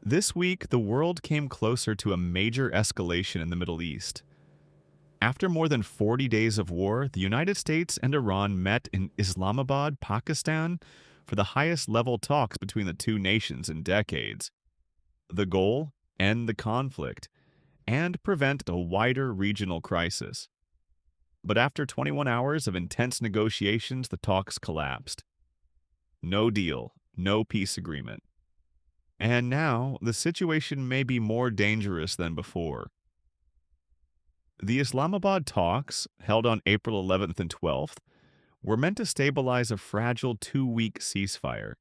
This week, the world came closer to a major escalation in the Middle East. After more than 40 days of war, the United States and Iran met in Islamabad, Pakistan, for the highest level talks between the two nations in decades. The goal? End the conflict and prevent a wider regional crisis. But after 21 hours of intense negotiations, the talks collapsed. No deal, no peace agreement. And now, the situation may be more dangerous than before. The Islamabad talks, held on April 11th and 12th, were meant to stabilize a fragile 2-week ceasefire.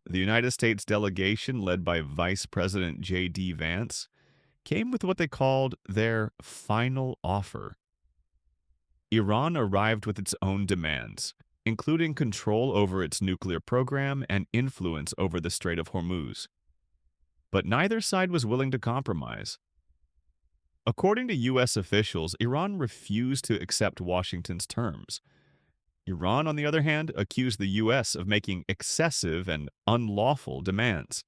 The United States delegation, led by Vice President JD Vance, came with what they called their final offer. Iran arrived with its own demands, including control over its nuclear program and influence over the Strait of Hormuz. But neither side was willing to compromise. According to U.S. officials, Iran refused to accept Washington's terms. Iran, on the other hand, accused the U.S. of making excessive and unlawful demands.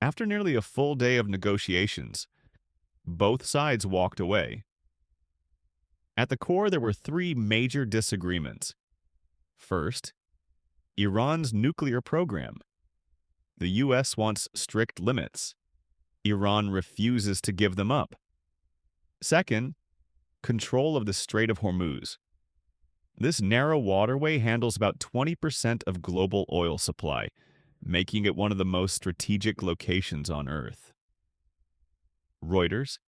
After nearly a full day of negotiations, both sides walked away. At the core, there were three major disagreements. First, Iran's nuclear program. The U.S. wants strict limits. Iran refuses to give them up. Second, control of the Strait of Hormuz. This narrow waterway handles about 20% of global oil supply, making it one of the most strategic locations on Earth. Reuters.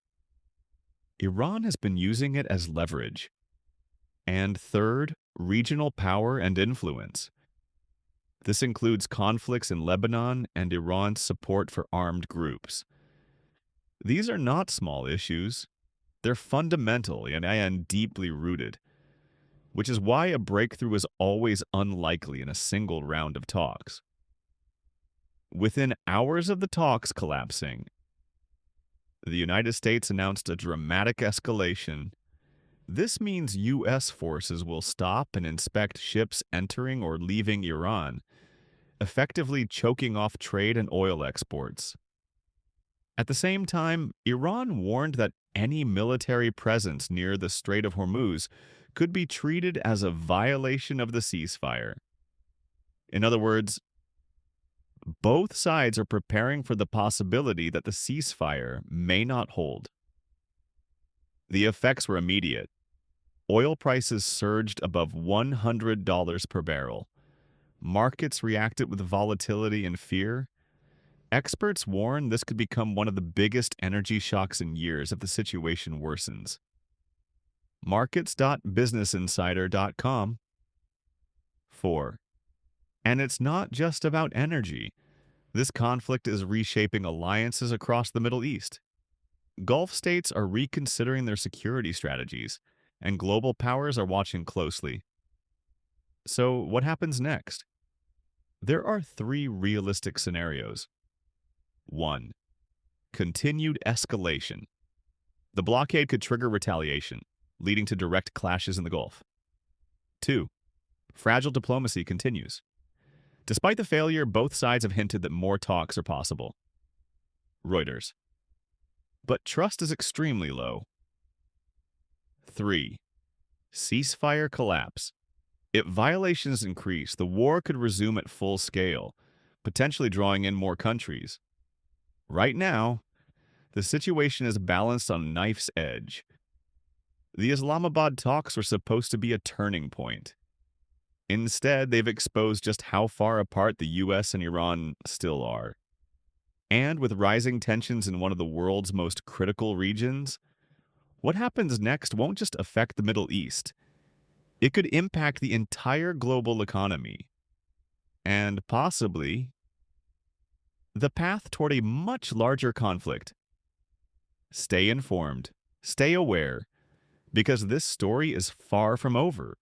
Iran has been using it as leverage. And third, regional power and influence. This includes conflicts in Lebanon and Iran's support for armed groups. These are not small issues. They're fundamental and deeply rooted, which is why a breakthrough is always unlikely in a single round of talks. Within hours of the talks collapsing, the United States announced a dramatic escalation. This means U.S. forces will stop and inspect ships entering or leaving Iran, effectively choking off trade and oil exports. At the same time, Iran warned that any military presence near the Strait of Hormuz could be treated as a violation of the ceasefire. In other words, both sides are preparing for the possibility that the ceasefire may not hold. The effects were immediate. Oil prices surged above $100 per barrel. Markets reacted with volatility and fear. Experts warn this could become one of the biggest energy shocks in years if the situation worsens. Markets.businessinsider.com. 4. And it's not just about energy. This conflict is reshaping alliances across the Middle East. Gulf states are reconsidering their security strategies, and global powers are watching closely. So, what happens next? There are three realistic scenarios. 1. Continued escalation. The blockade could trigger retaliation, leading to direct clashes in the Gulf. 2. Fragile diplomacy continues. Despite the failure, both sides have hinted that more talks are possible. Reuters. But trust is extremely low. 3. Ceasefire collapse. If violations increase, the war could resume at full scale, potentially drawing in more countries. Right now, the situation is balanced on a knife's edge. The Islamabad talks were supposed to be a turning point. Instead, they've exposed just how far apart the U.S. and Iran still are. And with rising tensions in one of the world's most critical regions, what happens next won't just affect the Middle East. It could impact the entire global economy. And possibly the path toward a much larger conflict. Stay informed, stay aware, because this story is far from over.